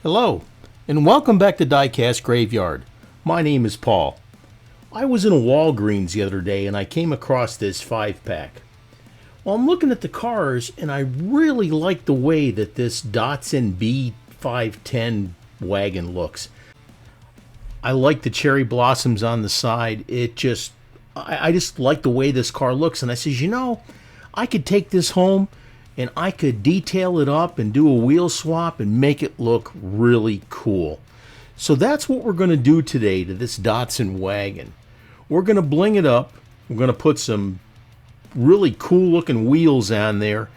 Hello, and welcome back to Diecast Graveyard. My name is Paul. I was in a Walgreens the other day and I came across this 5-pack. Well, I'm looking at the cars and I really like the way that this Datsun B510 wagon looks. I like the cherry blossoms on the side. I just like the way this car looks, and I says, you know, I could take this home and I could detail it up and do a wheel swap and make it look really cool. So that's what we're going to do today to this Datsun wagon. We're going to bling it up. We're going to put some really cool looking wheels on there.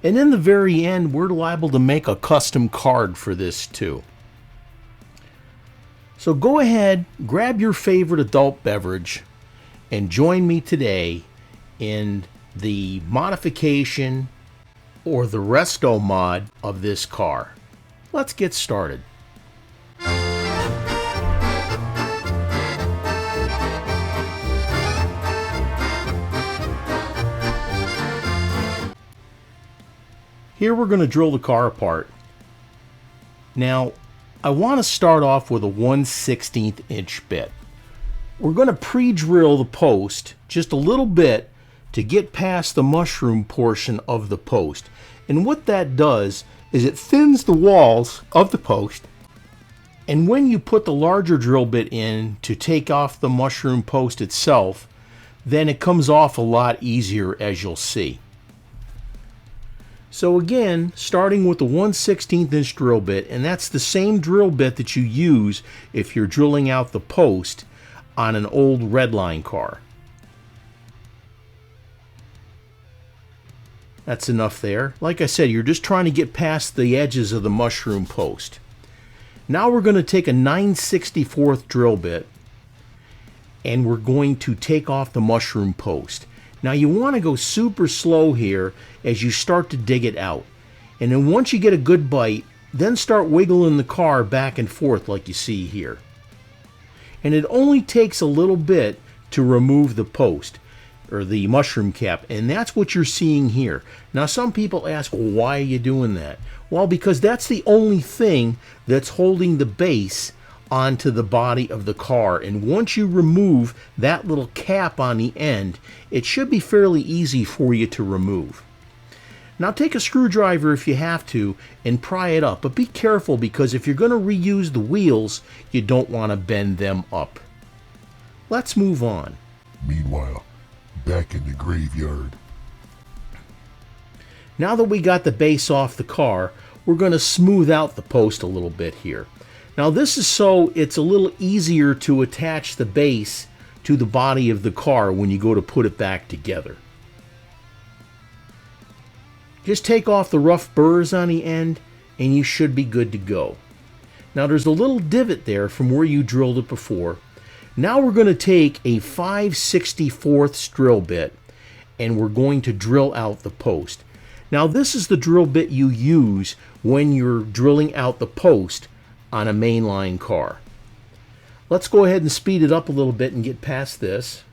And in the very end, we're liable to make a custom card for this too. So go ahead, grab your favorite adult beverage, and join me today in the modification or the resto mod of this car. Let's get started. Here we're going to drill the car apart. Now, I want to start off with a 1/16 inch bit. We're going to pre-drill the post just a little bit to get past the mushroom portion of the post. And what that does is it thins the walls of the post, and when you put the larger drill bit in to take off the mushroom post itself, then it comes off a lot easier, as you'll see. So again, starting with the 1/16 inch drill bit, and that's the same drill bit that you use if you're drilling out the post on an old redline car. That's enough there. Like I said, you're just trying to get past the edges of the mushroom post. Now we're going to take a 9/64 drill bit and we're going to take off the mushroom post. Now you want to go super slow here as you start to dig it out. And then once you get a good bite, then start wiggling the car back and forth like you see here. And it only takes a little bit to remove the post or the mushroom cap, and that's what you're seeing here. Now some people ask, well, why are you doing that? Well, because that's the only thing that's holding the base onto the body of the car, and once you remove that little cap on the end, it should be fairly easy for you to remove. Now take a screwdriver if you have to and pry it up, but be careful because if you're going to reuse the wheels, you don't want to bend them up. Let's move on. Meanwhile, back in the graveyard. Now that we got the base off the car, we're going to smooth out the post a little bit here. Now this is so it's a little easier to attach the base to the body of the car when you go to put it back together. Just take off the rough burrs on the end and you should be good to go. Now there's a little divot there from where you drilled it before. Now we're going to take a 5/64 drill bit and we're going to drill out the post. Now this is the drill bit you use when you're drilling out the post on a mainline car. Let's go ahead and speed it up a little bit and get past this.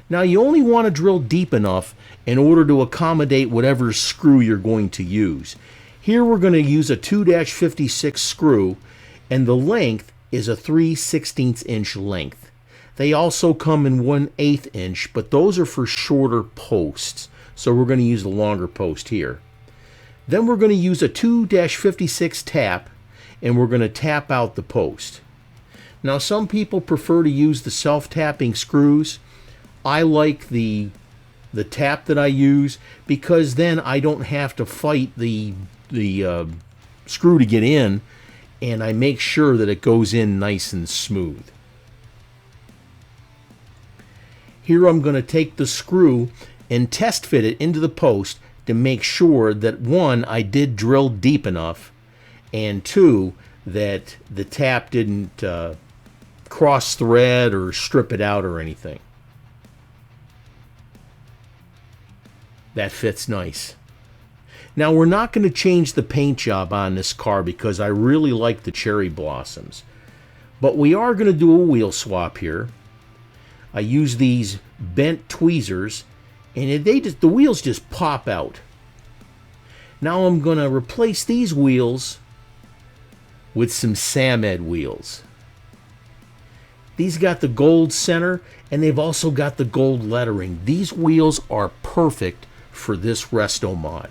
Now you only want to drill deep enough in order to accommodate whatever screw you're going to use. Here we're going to use a 2-56 screw, and the length is a 3/16 inch length. They also come in 1/8 inch, but those are for shorter posts. So we're going to use the longer post here. Then we're going to use a 2-56 tap, and we're going to tap out the post. Now some people prefer to use the self-tapping screws. I like the tap that I use because then I don't have to fight the screw to get in, and I make sure that it goes in nice and smooth. Here I'm going to take the screw and test fit it into the post to make sure that, one, I did drill deep enough, and two, that the tap didn't cross thread or strip it out or anything. That fits nice. Now we're not going to change the paint job on this car because I really like the cherry blossoms. But we are going to do a wheel swap here. I use these bent tweezers, and the wheels just pop out. Now I'm going to replace these wheels with some Samed wheels. These got the gold center, and they've also got the gold lettering. These wheels are perfect for this resto mod.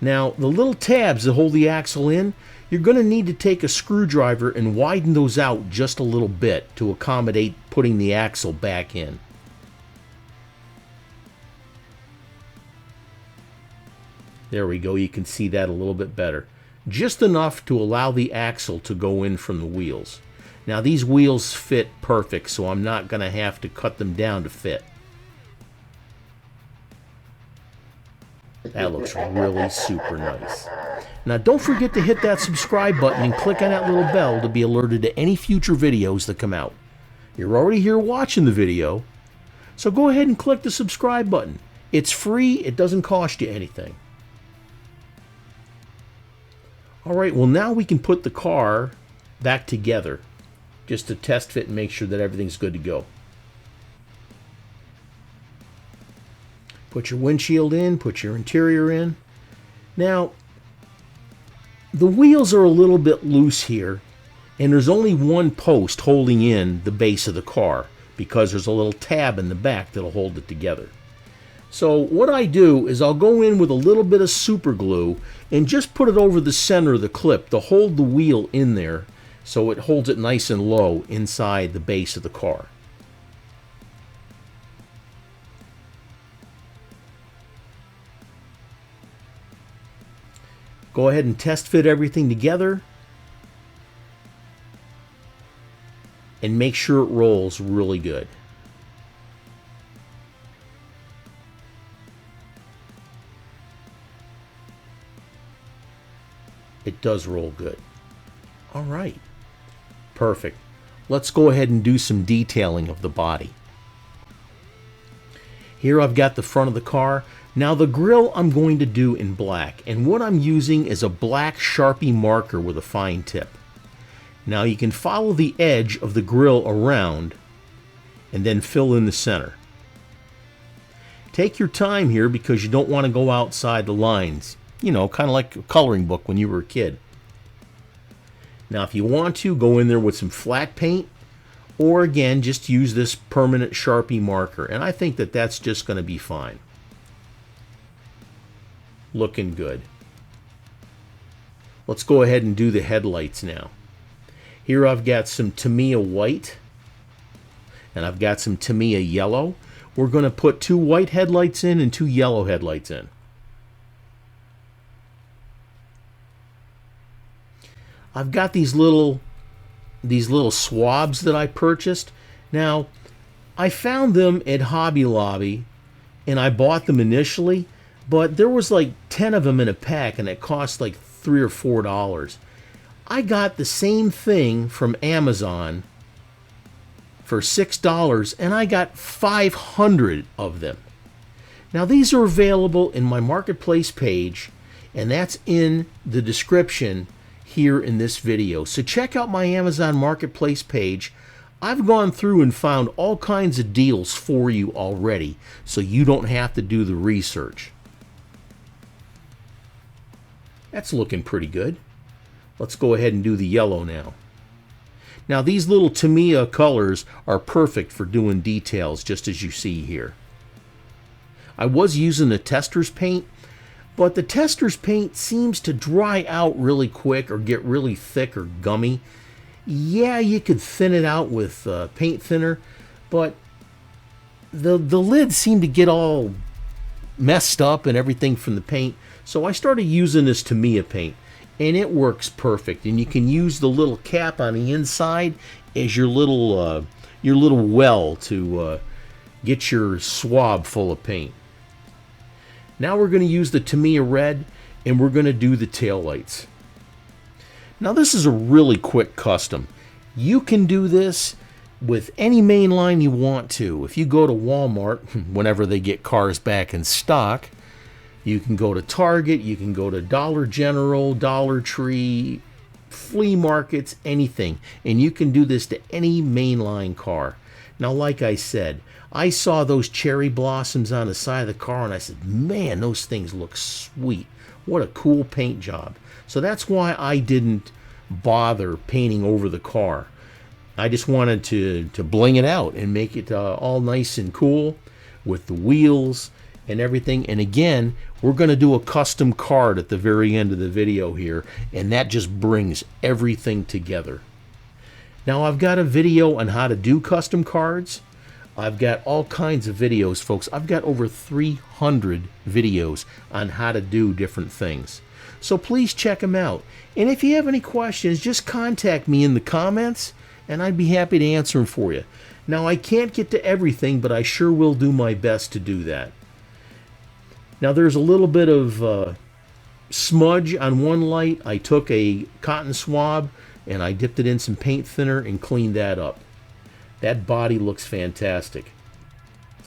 Now, the little tabs that hold the axle in, you're going to need to take a screwdriver and widen those out just a little bit to accommodate putting the axle back in. There we go, you can see that a little bit better. Just enough to allow the axle to go in from the wheels. Now these wheels fit perfect, so I'm not going to have to cut them down to fit. That looks really super nice. Now don't forget to hit that subscribe button and click on that little bell to be alerted to any future videos that come out. You're already here watching the video, so go ahead and click the subscribe button. It's free, it doesn't cost you anything. Alright, well now we can put the car back together just to test fit and make sure that everything's good to go. Put your windshield in, put your interior in. Now, the wheels are a little bit loose here, and there's only one post holding in the base of the car because there's a little tab in the back that'll hold it together. So what I do is I'll go in with a little bit of super glue and just put it over the center of the clip to hold the wheel in there so it holds it nice and low inside the base of the car. Go ahead and test fit everything together and make sure it rolls really good. It does roll good. All right. Perfect. Let's go ahead and do some detailing of the body. Here I've got the front of the car. Now the grille I'm going to do in black, and what I'm using is a black Sharpie marker with a fine tip. Now you can follow the edge of the grille around and then fill in the center. Take your time here because you don't want to go outside the lines. You know, kind of like a coloring book when you were a kid. Now if you want to, go in there with some flat paint, or again, just use this permanent Sharpie marker, and I think that that's just going to be fine. Looking good. Let's go ahead and do the headlights now. Here I've got some Tamiya white, and I've got some Tamiya yellow. We're going to put 2 white headlights in and 2 yellow headlights in. I've got these little swabs that I purchased. Now, I found them at Hobby Lobby, and I bought them initially, but there was like 10 of them in a pack, and it cost like $3 or $4. I got the same thing from Amazon for $6, and I got 500 of them. Now, these are available in my Marketplace page, and that's in the description here in this video. So check out my Amazon Marketplace page. I've gone through and found all kinds of deals for you already, so you don't have to do the research. That's looking pretty good. Let's go ahead and do the yellow now. Now these little Tamiya colors are perfect for doing details, just as you see here. I was using the tester's paint, but the tester's paint seems to dry out really quick or get really thick or gummy. Yeah, you could thin it out with paint thinner, but the lids seem to get all messed up and everything from the paint. So I started using this Tamiya paint, and it works perfect. And you can use the little cap on the inside as your little well to get your swab full of paint. Now we're going to use the Tamiya red, and we're going to do the taillights. Now this is a really quick custom. You can do this with any Mainline you want to. If you go to Walmart, whenever they get cars back in stock, you can go to Target, you can go to Dollar General, Dollar Tree, flea markets, anything. And you can do this to any Mainline car. Now, like I said, I saw those cherry blossoms on the side of the car and I said, man, those things look sweet. What a cool paint job. So that's why I didn't bother painting over the car. I just wanted to bling it out and make it all nice and cool with the wheels and everything. And again, we're going to do a custom card at the very end of the video here, and that just brings everything together. Now, I've got a video on how to do custom cards. I've got all kinds of videos, folks. I've got over 300 videos on how to do different things. So please check them out. And if you have any questions, just contact me in the comments, and I'd be happy to answer them for you. Now, I can't get to everything, but I sure will do my best to do that. Now, there's a little bit of smudge on one light. I took a cotton swab, and I dipped it in some paint thinner and cleaned that up. That body looks fantastic.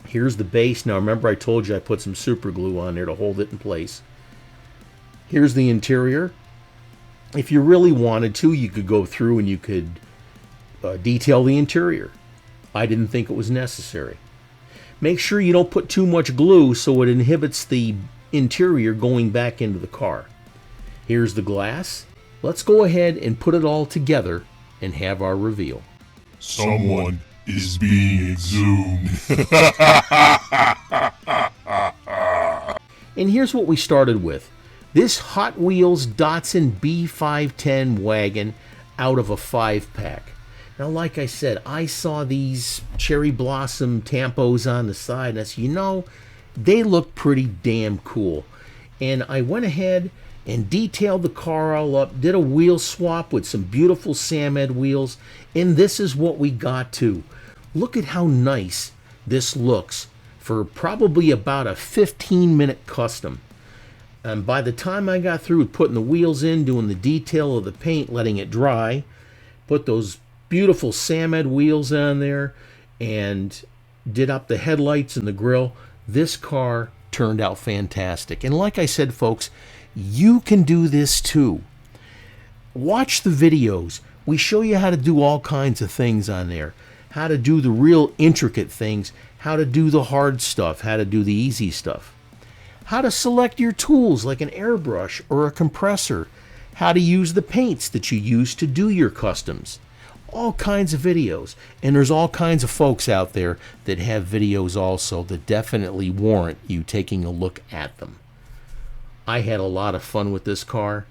Here's the base. Now, remember I told you I put some super glue on there to hold it in place. Here's the interior. If you really wanted to, you could go through and you could detail the interior. I didn't think it was necessary. Make sure you don't put too much glue so it inhibits the interior going back into the car. Here's the glass. Let's go ahead and put it all together and have our reveal. Someone is being exhumed. And here's what we started with. This Hot Wheels Datsun B510 wagon out of a 5-pack. Now, like I said, I saw these cherry blossom tampos on the side, and I said, you know, they look pretty damn cool. And I went ahead and detailed the car all up, did a wheel swap with some beautiful Samed wheels, and this is what we got to. Look at how nice this looks for probably about a 15-minute custom. And by the time I got through putting the wheels in, doing the detail of the paint, letting it dry, put those beautiful Samed wheels on there, and did up the headlights and the grille, this car turned out fantastic. And like I said, folks, you can do this too. Watch the videos. We show you how to do all kinds of things on there. How to do the real intricate things, how to do the hard stuff, how to do the easy stuff. How to select your tools like an airbrush or a compressor. How to use the paints that you use to do your customs. All kinds of videos. And there's all kinds of folks out there that have videos also that definitely warrant you taking a look at them. I had a lot of fun with this car,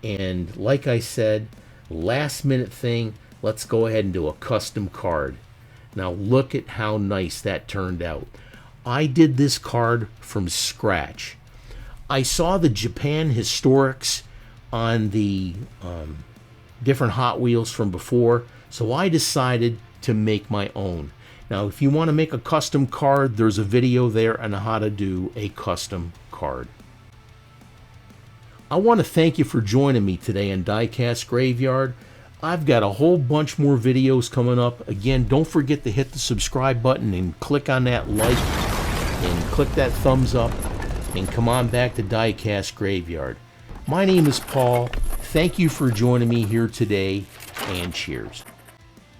and like I said, last minute thing, let's go ahead and do a custom card. Now look at how nice that turned out. I did this card from scratch. I saw the Japan Historics on the different Hot Wheels from before, so I decided to make my own. Now if you want to make a custom card, there's a video there on how to do a custom card. I want to thank you for joining me today on Diecast Graveyard. I've got a whole bunch more videos coming up. Again, don't forget to hit the subscribe button and click on that like and click that thumbs up and come on back to Diecast Graveyard. My name is Paul. Thank you for joining me here today, and cheers.